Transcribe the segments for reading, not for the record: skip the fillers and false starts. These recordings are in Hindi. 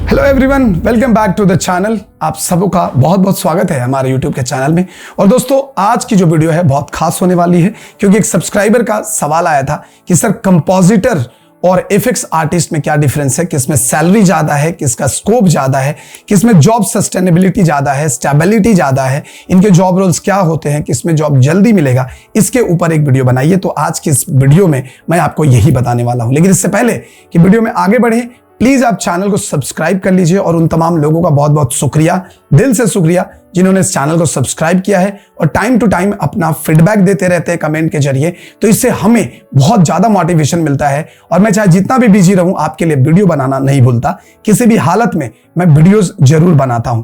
Hello everyone, welcome back to the channel. आप सबों का बहुत बहुत स्वागत है हमारे यूट्यूब के चैनल में। और दोस्तों, आज की जो वीडियो है बहुत खास होने वाली है, क्योंकि एक सब्सक्राइबर का सवाल आया था कि सर कंपोजिटर और एफएक्स आर्टिस्ट में क्या डिफरेंस है, किसमें सैलरी ज्यादा है, किसका स्कोप ज्यादा है, किसमें जॉब सस्टेनेबिलिटी ज्यादा है, स्टेबिलिटी ज्यादा है, इनके जॉब रोल्स क्या होते हैं, किसमें जॉब जल्दी मिलेगा, इसके ऊपर एक वीडियो बनाइए। तो आज की इस वीडियो में मैं आपको यही बताने वाला हूं। लेकिन इससे पहले कि वीडियो में आगे बढ़े, प्लीज आप चैनल को सब्सक्राइब कर लीजिए। और उन तमाम लोगों का बहुत बहुत शुक्रिया, दिल से शुक्रिया, जिन्होंने इस चैनल को सब्सक्राइब किया है और टाइम टू टाइम अपना फीडबैक देते रहते हैं कमेंट के जरिए। तो इससे हमें बहुत ज्यादा मोटिवेशन मिलता है। और मैं चाहे जितना भी बिजी रहूं, आपके लिए वीडियो बनाना नहीं भूलता। किसी भी हालत में मैं वीडियोस जरूर बनाता हूं,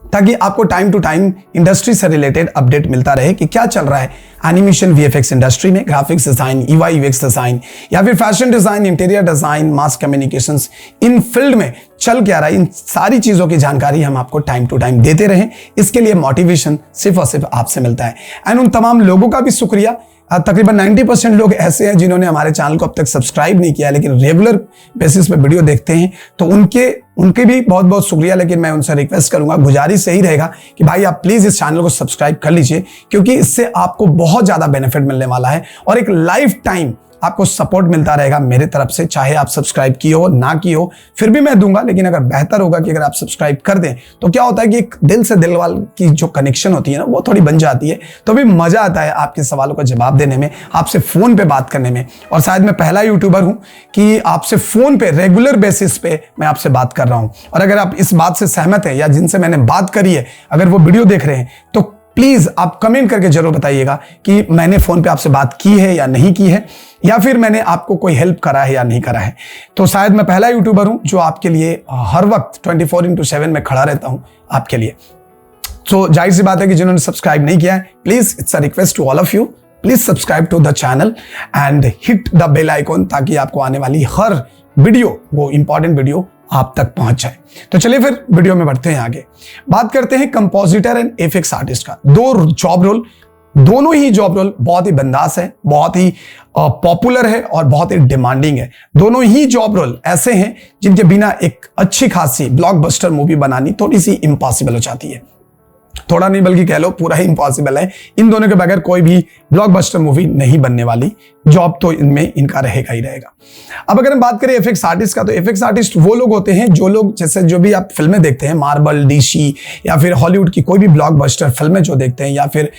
ताकि आपको टाइम टू टाइम इंडस्ट्री से रिलेटेड अपडेट मिलता रहे कि क्या चल रहा है एनिमेशन वीएफएक्स इंडस्ट्री में, graphics design, UI UX design, या फिर फैशन डिजाइन, इंटीरियर डिजाइन, मास कम्युनिकेशंस, इन फील्ड में चल क्या रहा है। इन सारी चीजों की जानकारी हम आपको टाइम टू टाइम देते रहें। इसके लिए मोटिवेशन सिर्फ और सिर्फ आपसे मिलता है। एंड उन तमाम लोगों का भी शुक्रिया। तकरीबन 90% लोग ऐसे हैं जिन्होंने हमारे चैनल को अब तक सब्सक्राइब नहीं किया, लेकिन रेगुलर बेसिस पे वीडियो देखते हैं। तो उनके भी बहुत बहुत शुक्रिया। लेकिन मैं उनसे रिक्वेस्ट करूंगा, गुजारिश यही रहेगा कि भाई आप प्लीज इस चैनल को सब्सक्राइब कर लीजिए, क्योंकि इससे आपको बहुत ज्यादा बेनिफिट मिलने वाला है और एक लाइफ टाइम आपको सपोर्ट मिलता रहेगा मेरे तरफ से। चाहे आप सब्सक्राइब किए हो ना किए हो, फिर भी मैं दूंगा। लेकिन अगर बेहतर होगा कि अगर आप सब्सक्राइब कर दें, तो क्या होता है कि एक दिल से दिल वाल की जो कनेक्शन होती है ना, वो थोड़ी बन जाती है। तो भी मजा आता है आपके सवालों का जवाब देने में, आपसे फोन पे बात करने में। और शायद मैं पहला यूट्यूबर हूं कि आपसे फोन पे रेगुलर बेसिस पे मैं आपसे बात कर रहा हूं। और अगर आप इस बात से सहमत है, या जिनसे मैंने बात करी है अगर वो वीडियो देख रहे हैं, तो प्लीज आप कमेंट करके जरूर बताइएगा कि मैंने फोन पे आपसे बात की है या नहीं की है, या फिर मैंने आपको कोई हेल्प करा है या नहीं करा है। तो शायद मैं पहला यूट्यूबर हूं जो आपके लिए हर वक्त 24/7 में खड़ा रहता हूं आपके लिए। तो जाहिर सी बात है कि जिन्होंने सब्सक्राइब नहीं किया है, please it's a request to all of you, please subscribe to the channel and hit the bell icon, ताकि आपको आने वाली हर वीडियो, वो इंपॉर्टेंट वीडियो, आप तक पहुंच जाए। तो चलिए फिर वीडियो में बढ़ते हैं आगे। बात करते हैं कंपोजिटर एंड एफएक्स आर्टिस्ट का। दो जॉब रोल, दोनों ही जॉब रोल बहुत ही बिंदास है, बहुत ही पॉपुलर है और बहुत ही डिमांडिंग है। दोनों ही जॉब रोल ऐसे हैं जिनके बिना एक अच्छी खासी ब्लॉकबस्टर मूवी बनानी थोड़ी सी इम्पॉसिबल हो जाती है। थोड़ा नहीं बल्कि कह लो पूरा ही इम्पॉसिबल है। इन दोनों के बगैर कोई भी ब्लॉकबस्टर मूवी नहीं बनने वाली। जॉब तो इनमें इनका रहेगा ही रहेगा। अब अगर हम बात करें एफएक्स आर्टिस्ट का, तो एफएक्स आर्टिस्ट वो लोग होते हैं जो लोग, जैसे जो भी आप फिल्में देखते हैं, मार्वल, डीसी, या फिर हॉलीवुड की कोई भी ब्लॉकबस्टर फिल्में जो देखते हैं, या फिर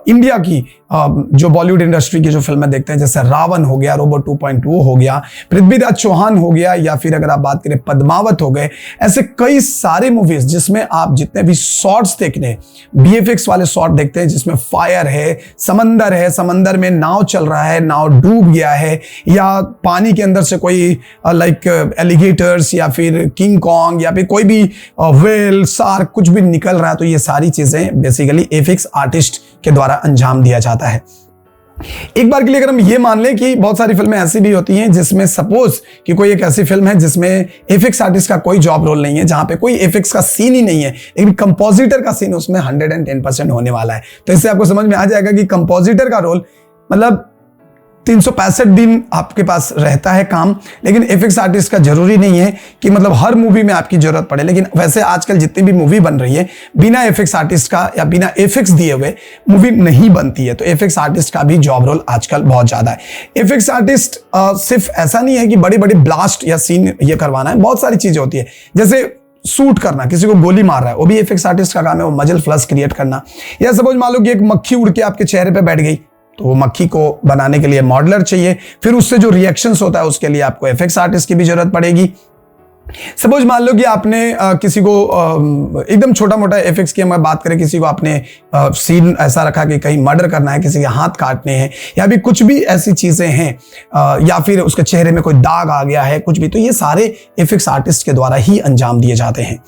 इंडिया की जो बॉलीवुड इंडस्ट्री की जो फिल्में देखते हैं, जैसे रावण हो गया, रोबो 2.0 हो गया, पृथ्वीराज चौहान हो गया, या फिर अगर आप बात करें पद्मावत हो गए, ऐसे कई सारे मूवीज जिसमें आप जितने भी शॉट्स देखने, बीएफएक्स वाले शॉट देखते हैं, जिसमें फायर है, समंदर में नाव चल रहा है, नाव डूब गया है, या पानी के अंदर से कोई लाइक एलिगेटर्स या फिर किंग कॉन्ग या फिर कोई भी व्हेल, शार्क कुछ भी निकल रहा है, तो ये सारी चीजें बेसिकली एफएक्स आर्टिस्ट के द्वारा अंजाम दिया जाता है। एक बार के लिए अगर हम ये मान लें कि बहुत सारी फिल्में ऐसी भी होती हैं जिसमें सपोज कि कोई एक ऐसी फिल्म है जिसमें एफएक्स आर्टिस्ट का कोई जॉब रोल नहीं है, जहां पे कोई एफएक्स का सीन ही नहीं है, लेकिन कंपोजिटर का सीन उसमें 110% होने वाला है। तो इससे आपको समझ में आ जाएगा कि कंपोजिटर का रोल मतलब 365 दिन आपके पास रहता है काम। लेकिन एफएक्स आर्टिस्ट का जरूरी नहीं है कि मतलब हर मूवी में आपकी जरूरत पड़े। लेकिन वैसे आजकल जितनी भी मूवी बन रही है, बिना एफएक्स आर्टिस्ट का या बिना एफएक्स दिए हुए मूवी नहीं बनती है। तो एफएक्स आर्टिस्ट का भी जॉब रोल आजकल बहुत ज्यादा है। एफएक्स आर्टिस्ट सिर्फ ऐसा नहीं है कि बड़ी बड़ी ब्लास्ट या सीन ये करवाना है, बहुत सारी चीजें होती है। जैसे शूट करना, किसी को गोली मार रहा है, वो भी एफएक्स आर्टिस्ट का काम है, वो मजल फ्लश क्रिएट करना। या सपोज मान लो कि एक मक्खी उड़ के आपके चेहरे पे बैठ गई, तो वो मक्खी को बनाने के लिए मॉडलर चाहिए, फिर उससे जो रिएक्शंस होता है उसके लिए आपको एफएक्स आर्टिस्ट की भी जरूरत पड़ेगी। सपोज मान लो कि आपने किसी को एकदम छोटा मोटा एफएक्स की हम बात करें, किसी को आपने सीन ऐसा रखा कि कहीं मर्डर करना है, किसी के हाथ काटने हैं, या भी कुछ भी ऐसी चीजें हैं, या फिर उसके चेहरे में कोई दाग आ गया है, कुछ भी, तो ये सारे एफएक्स आर्टिस्ट के द्वारा ही अंजाम दिए जाते हैं।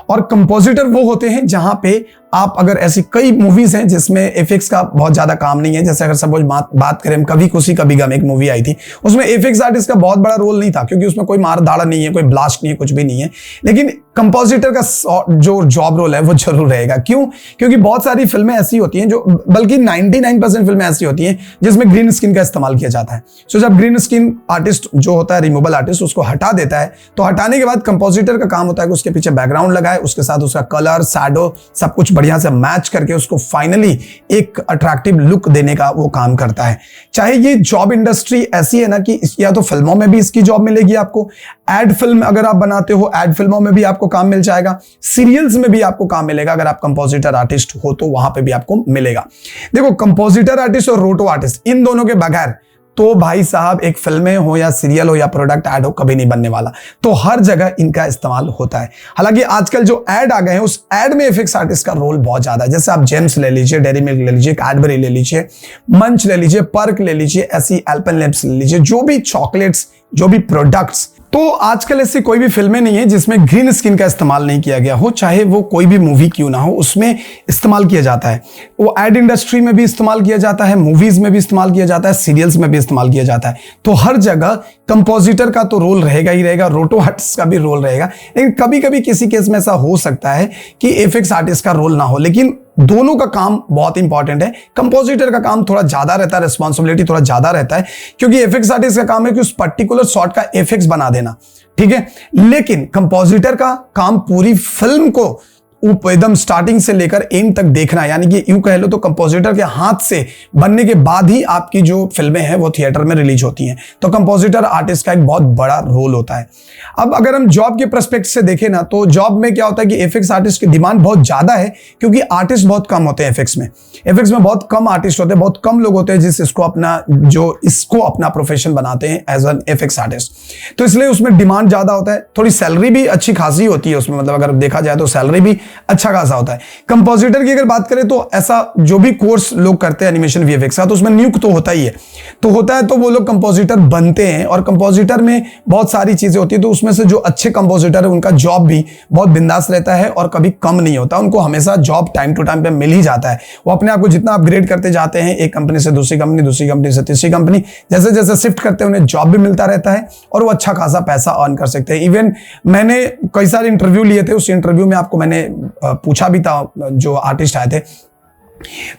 और कंपोजिटर वो होते हैं जहां पे आप, अगर ऐसी कई मूवीज हैं जिसमें एफएक्स का बहुत ज्यादा काम नहीं है, जैसे अगर सपोज बात करें, कभी खुशी कभी गम एक मूवी आई थी, उसमें एफएक्स आर्टिस्ट का बहुत बड़ा रोल नहीं था, क्योंकि उसमें कोई मार धाड़ नहीं है, कोई ब्लास्ट नहीं है, कुछ भी नहीं है। लेकिन कंपोजिटर का जो जॉब रोल है वो जरूर रहेगा। क्यों? क्योंकि बहुत सारी फिल्में ऐसी होती हैं, जो बल्कि 99% फिल्में ऐसी होती हैं जिसमें ग्रीन स्क्रीन का इस्तेमाल किया जाता है। सो जब ग्रीन स्क्रीन आर्टिस्ट जो होता है, रिमूवल आर्टिस्ट, उसको हटा देता है, तो हटाने के बाद कंपोजिटर का काम होता है कि उसके पीछे बैकग्राउंड लगाए, उसके साथ उसका कलर, शैडो सब कुछ बढ़िया से मैच करके उसको फाइनली एक अट्रैक्टिव लुक देने का वो काम करता है। चाहे ये जॉब इंडस्ट्री ऐसी है ना कि या तो फिल्मों में भी इसकी जॉब मिलेगी आपको, एड फिल्म अगर आप बनाते हो, एड फिल्मों में भी आपको काम मिल जाएगा, सीरियल्स में भी आपको काम मिलेगा। अगर आप कंपोजिटर आर्टिस्ट हो तो वहां पे भी आपको मिलेगा। देखो, कंपोजिटर आर्टिस्ट और रोटो आर्टिस्ट, इन दोनों के बगैर तो भाई साहब एक फिल्में हो या सीरियल हो या प्रोडक्ट ऐड हो कभी नहीं बनने वाला। तो हर जगह इनका इस्तेमाल होता है। हालांकि आजकल जो ऐड आ गए हैं, उस ऐड में एफएक्स आर्टिस्ट का रोल बहुत ज्यादा है। जैसे आप जेम्स ले लीजिए, डेयरी मिल्क ले लीजिए, कैडबरी ले लीजिए, मंच ले लीजिए, पर्क ले लीजिए, ऐसी एल्पेनलिब्स ले लीजिए, जो भी चॉकलेट्स, जो भी प्रोडक्ट्स। तो आजकल ऐसी कोई भी फिल्में नहीं है जिसमें ग्रीन स्क्रीन का इस्तेमाल नहीं किया गया हो, चाहे वो कोई भी मूवी क्यों ना हो, उसमें इस्तेमाल किया जाता है। वो एड इंडस्ट्री में भी इस्तेमाल किया जाता है, मूवीज में भी इस्तेमाल किया जाता है, सीरियल्स में भी इस्तेमाल किया जाता है। तो हर जगह कंपोजिटर का तो रोल रहेगा ही रहेगा, रोटो आर्टिस्ट का भी रोल रहेगा। लेकिन कभी कभी किसी केस में ऐसा हो सकता है कि एफएक्स आर्टिस्ट का रोल ना हो, लेकिन दोनों का काम बहुत इंपॉर्टेंट है। कंपोजिटर का काम थोड़ा ज्यादा रहता है, रिस्पॉन्सिबिलिटी थोड़ा ज्यादा रहता है, क्योंकि एफएक्स आर्टिस्ट का काम है कि उस पर्टिकुलर शॉट का एफएक्स बना देना, ठीक है। लेकिन कंपोजिटर का काम पूरी फिल्म को एकदम स्टार्टिंग से लेकर एंड तक देखना, यानी कि यूं कह लो तो कंपोजिटर के हाथ से बनने के बाद ही आपकी जो फिल्में हैं वो थिएटर में रिलीज होती हैं। तो कंपोजिटर आर्टिस्ट का एक बहुत बड़ा रोल होता है। अब अगर हम जॉब के पर्सपेक्टिव से देखें ना, तो जॉब में क्या होता है कि एफएक्स आर्टिस्ट की डिमांड बहुत ज्यादा है, क्योंकि आर्टिस्ट बहुत कम होते हैं एफएक्स में। एफएक्स में बहुत कम आर्टिस्ट होते हैं, बहुत कम लोग होते हैं इसको अपना प्रोफेशन बनाते हैं एज एन एफएक्स आर्टिस्ट। तो इसलिए उसमें डिमांड ज्यादा होता है। थोड़ी सैलरी भी अच्छी खासी होती है उसमें, मतलब अगर देखा जाए तो सैलरी भी अच्छा खासा होता है। कंपोजिटर की अगर बात करें तो ऐसा जो भी कोर्स लोग करते हैं एनिमेशन वीएफएक्स का, तो उसमें नियुक्त तो होता ही है। तो होता है तो वो लोग कंपोजिटर बनते हैं, और कंपोजिटर में बहुत सारी चीजें होती है। तो उसमें से जो अच्छे कंपोजिटर है उनका जॉब भी बहुत बिंदास रहता है और कभी कम नहीं होता। उनको हमेशा जॉब टाइम टू टाइम पे मिल ही जाता है। वो अपने आप को जितना अपग्रेड करते जाते हैं, एक कंपनी से दूसरी कंपनी, दूसरी कंपनी से तीसरी कंपनी, जैसे जैसे शिफ्ट करते हैं उन्हें जॉब भी मिलता रहता है और वो अच्छा खासा पैसा अर्न कर सकते हैं। इवन मैंने कई सारे इंटरव्यू लिए थे, उस इंटरव्यू में आपको मैंने पूछा भी था, जो आर्टिस्ट आए थे,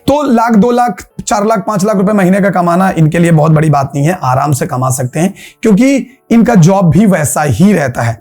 तो लाख, 2 लाख, 4 लाख, 5 लाख रुपए महीने का कमाना इनके लिए बहुत बड़ी बात नहीं है, आराम से कमा सकते हैं, क्योंकि इनका जॉब भी वैसा ही रहता है।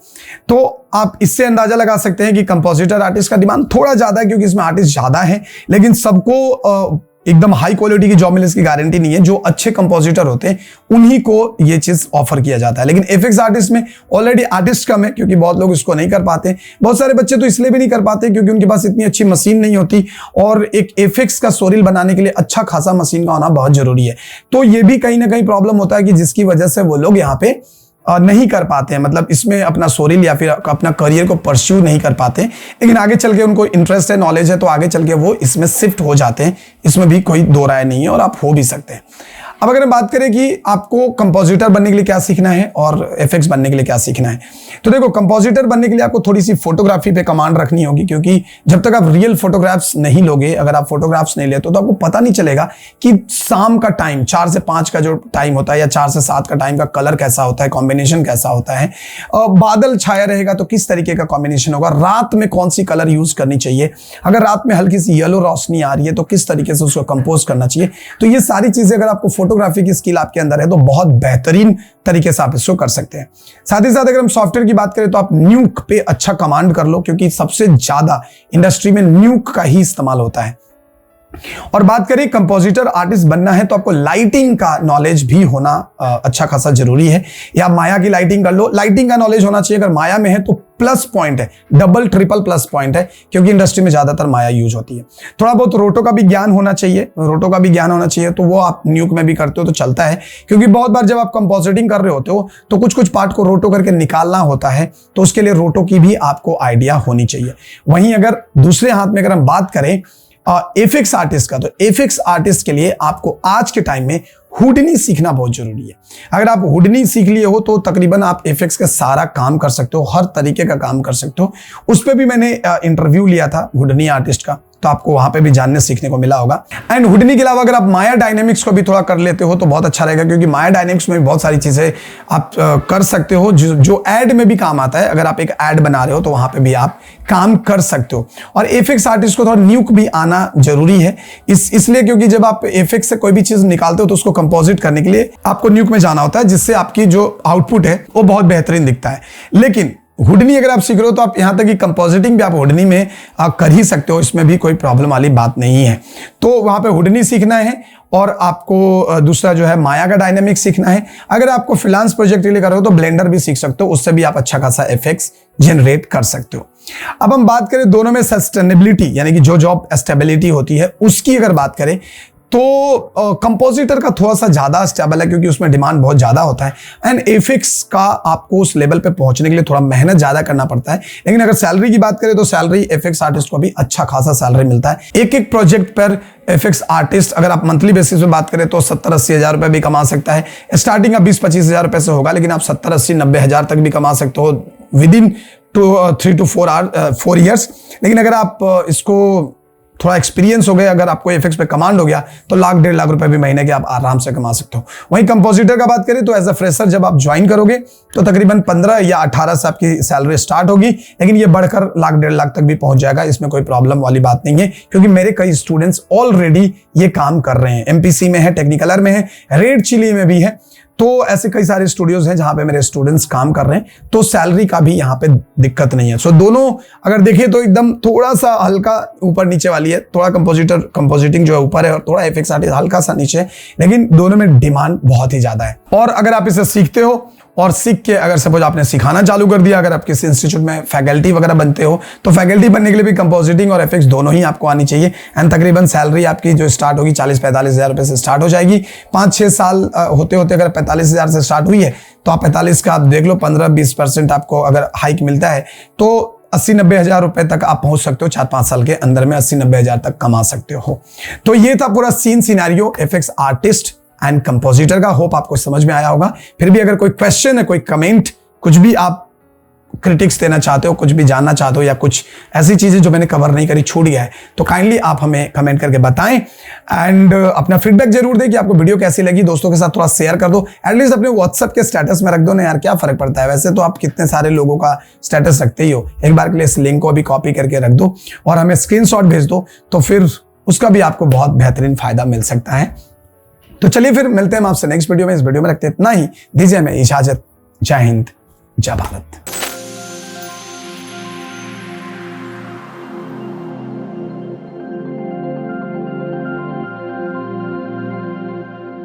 तो आप इससे अंदाजा लगा सकते हैं कि कंपोजिटर आर्टिस्ट का डिमांड थोड़ा ज्यादा है, क्योंकि इसमें आर्टिस्ट ज्यादा है। लेकिन सबको एकदम हाई क्वालिटी की जॉब मिले इसकी गारंटी नहीं है। जो अच्छे कंपोजिटर होते हैं उन्हीं को ये चीज ऑफर किया जाता है। लेकिन एफएक्स आर्टिस्ट में ऑलरेडी आर्टिस्ट कम है, क्योंकि बहुत लोग इसको नहीं कर पाते। बहुत सारे बच्चे तो इसलिए भी नहीं कर पाते क्योंकि उनके पास इतनी अच्छी मशीन नहीं होती, और एक एफएक्स का स्टोरी बनाने के लिए अच्छा खासा मशीन का होना बहुत जरूरी है। तो ये भी कहीं ना कहीं प्रॉब्लम होता है कि जिसकी वजह से वो लोग यहाँ पे नहीं कर पाते हैं, मतलब इसमें अपना सोरिल या फिर अपना करियर को परस्यू नहीं कर पाते। लेकिन आगे चल के उनको इंटरेस्ट है, नॉलेज है, तो आगे चल के वो इसमें शिफ्ट हो जाते हैं। इसमें भी कोई दो राय नहीं है, और आप हो भी सकते हैं। अब अगर हम बात करें कि आपको कंपोजिटर बनने के लिए क्या सीखना है और एफएक्स बनने के लिए क्या सीखना है, तो देखो, कंपोजिटर बनने के लिए आपको थोड़ी सी फोटोग्राफी पे कमांड रखनी होगी, क्योंकि जब तक आप रियल फोटोग्राफ्स नहीं लोगे, अगर आप फोटोग्राफ्स नहीं लेते तो आपको पता नहीं चलेगा कि शाम का टाइम 4 से 5 का जो टाइम होता है या 4 से 7 का टाइम का कलर कैसा होता है, कॉम्बिनेशन कैसा होता है। बादल छाया रहेगा तो किस तरीके का कॉम्बिनेशन होगा, रात में कौन सी कलर यूज करनी चाहिए, अगर रात में हल्की सी येलो रोशनी आ रही है तो किस तरीके से उसको कंपोज करना चाहिए। तो ये सारी चीजें अगर आपको फोटोग्राफी की स्किल आपके अंदर है तो बहुत बेहतरीन तरीके से आप इसको कर सकते हैं। साथ ही साथ अगर हम सॉफ्टवेयर की बात करें तो आप न्यूक पे अच्छा कमांड कर लो, क्योंकि सबसे ज्यादा इंडस्ट्री में न्यूक का ही इस्तेमाल होता है। और बात करें कंपोजिटर आर्टिस्ट बनना है तो आपको लाइटिंग का नॉलेज भी होना अच्छा खासा जरूरी है। या माया की लाइटिंग कर लो, लाइटिंग का नॉलेज होना चाहिए। अगर माया में है तो प्लस पॉइंट है, डबल ट्रिपल प्लस पॉइंट है, क्योंकि इंडस्ट्री में ज्यादातर माया यूज होती है। थोड़ा बहुत रोटो का भी ज्ञान होना चाहिए, तो वो आप न्यूक में भी करते हो तो चलता है, क्योंकि बहुत बार जब आप कंपोजिटिंग कर रहे होते हो तो कुछ कुछ पार्ट को रोटो करके निकालना होता है, तो उसके लिए रोटो की भी आपको आइडिया होनी चाहिए। वहीं अगर दूसरे हाथ में अगर हम बात करें एफएक्स आर्टिस्ट का, तो एफएक्स आर्टिस्ट के लिए आपको आज के टाइम में हुडनी सीखना बहुत जरूरी है। अगर आप हुडनी सीख लिए हो तो तकरीबन आप एफएक्स का सारा काम कर सकते हो, हर तरीके का काम कर सकते हो। उस पर भी मैंने इंटरव्यू लिया था हुडनी आर्टिस्ट का, तो आपको वहां पे भी जानने सीखने को मिला होगा। एंड हुडनी के अलावा अगर आप माया डायनेमिक्स को भी थोड़ा कर लेते हो तो बहुत अच्छा रहेगा, क्योंकि माया डायनेमिक्स में भी बहुत सारी चीजें आप कर सकते हो जो एड में भी काम आता है। अगर आप एक एड बना रहे हो तो वहां पे भी आप काम कर सकते हो। और एफएक्स आर्टिस्ट को थोड़ा न्यूक भी आना जरूरी है, इसलिए क्योंकि जब आप एफएक्स से कोई भी चीज निकालते हो तो उसको कंपोजिट करने के लिए आपको न्यूक में जाना होता है, जिससे आपकी जो आउटपुट है वो बहुत बेहतरीन दिखता है। लेकिन हुडनी अगर आप सीख रहे हो तो आप यहां तक कि कंपोजिटिंग भी आप हुडनी में कर ही सकते हो, इसमें भी कोई प्रॉब्लम वाली बात नहीं है। तो वहां पे हुडनी सीखना है और आपको दूसरा जो है माया का डायनेमिक्स सीखना है। अगर आपको फ्रीलांस प्रोजेक्ट के लिए कर रहे हो तो ब्लेंडर भी सीख सकते हो, उससे भी आप अच्छा खासा इफेक्ट्स जनरेट कर सकते हो। अब हम बात करें दोनों में सस्टेनेबिलिटी, यानी कि जो जॉब स्टेबिलिटी होती है उसकी अगर बात करें तो कंपोजिटर का थोड़ा सा ज्यादा स्टेबल है, क्योंकि उसमें डिमांड बहुत ज्यादा होता है। एंड एफएक्स का आपको उस लेवल पे पहुंचने के लिए थोड़ा मेहनत ज्यादा करना पड़ता है। लेकिन अगर सैलरी की बात करें तो सैलरी एफएक्स आर्टिस्ट को भी अच्छा खासा सैलरी मिलता है। एक एक प्रोजेक्ट पर एफएक्स आर्टिस्ट अगर आप मंथली बेसिस पे बात करें तो 70-80 हज़ार रुपए भी कमा सकता है। स्टार्टिंग का 20-25 हज़ार रुपए से होगा, लेकिन आप 70-80-90 हज़ार तक भी कमा सकते हो विद इन 3 to 4 ईयर्स। लेकिन अगर आप इसको थोड़ा एक्सपीरियंस हो गया, अगर आपको एफएक्स पे कमांड हो गया तो 1.5 लाख रुपए भी महीने के आप आराम से कमा सकते हो। वहीं कंपोजिटर का बात करें तो एज अ फ्रेशर जब आप ज्वाइन करोगे तो तकरीबन 15 या 18 से आपकी सैलरी स्टार्ट होगी, लेकिन ये बढ़कर 1.5 लाख तक भी पहुंच जाएगा। इसमें कोई प्रॉब्लम वाली बात नहीं है, क्योंकि मेरे कई स्टूडेंट्स ऑलरेडी ये काम कर रहे हैं। एमपीसी में है, टेक्निकलर में है, रेड चिली में भी है। तो ऐसे कई सारे स्टूडियोज हैं जहां पे मेरे स्टूडेंट्स काम कर रहे हैं, तो सैलरी का भी यहां पे दिक्कत नहीं है। सो दोनों अगर देखें तो एकदम थोड़ा सा हल्का ऊपर नीचे वाली है, थोड़ा कंपोजिटिंग जो है ऊपर है और थोड़ा एफएक्स आर्टिस्ट हल्का सा नीचे है, लेकिन दोनों में डिमांड बहुत ही ज्यादा है। और अगर आप इसे सीखते हो और सीख के अगर सपोज आपने सिखाना चालू कर दिया, अगर आप किसी इंस्टीट्यूट में फैकल्टी वगैरह बनते हो तो फैकल्टी बनने के लिए भी कंपोजिटिंग और एफएक्स दोनों ही आपको आनी चाहिए। एंड तकरीबन सैलरी आपकी जो स्टार्ट होगी 40-45 हज़ार रुपए से स्टार्ट हो जाएगी। 5-6 साल होते होते अगर 45 हज़ार से स्टार्ट हुई है तो आप 45 का आप देख लो 15-20% आपको अगर हाइक मिलता है तो 80-90 हज़ार रुपए तक आप पहुंच सकते हो। 4-5 साल के अंदर में 80-90 हज़ार तक कमा सकते हो। तो ये था पूरा scene scenario FX artist and compositor का। होप आपको समझ में आया होगा। फिर भी अगर कोई क्वेश्चन है, कोई कमेंट, कुछ भी आप क्रिटिक्स देना चाहते हो, कुछ भी जानना चाहते हो, या कुछ ऐसी चीजें जो मैंने कवर नहीं करी, छूट गया है, तो काइंडली आप हमें कमेंट करके बताएं। एंड अपना फीडबैक जरूर दें कि आपको वीडियो कैसी लगी। दोस्तों के साथ थोड़ा शेयर कर दो, एटलीस्ट अपने व्हाट्सएप के स्टेटस में रख दो ना यार, क्या फर्क पड़ता है। वैसे तो आप कितने सारे लोगों का स्टेटस रखते ही हो, एक बार के लिए इस लिंक को भी कॉपी करके रख दो और हमें स्क्रीनशॉट भेज दो, तो फिर उसका भी आपको बहुत बेहतरीन फायदा मिल सकता है। तो चलिए फिर मिलते हैं हम आपसे नेक्स्ट वीडियो में। इस वीडियो में रखते इतना ही, दीजिए हमें इजाजत। जय हिंद, जय भारत।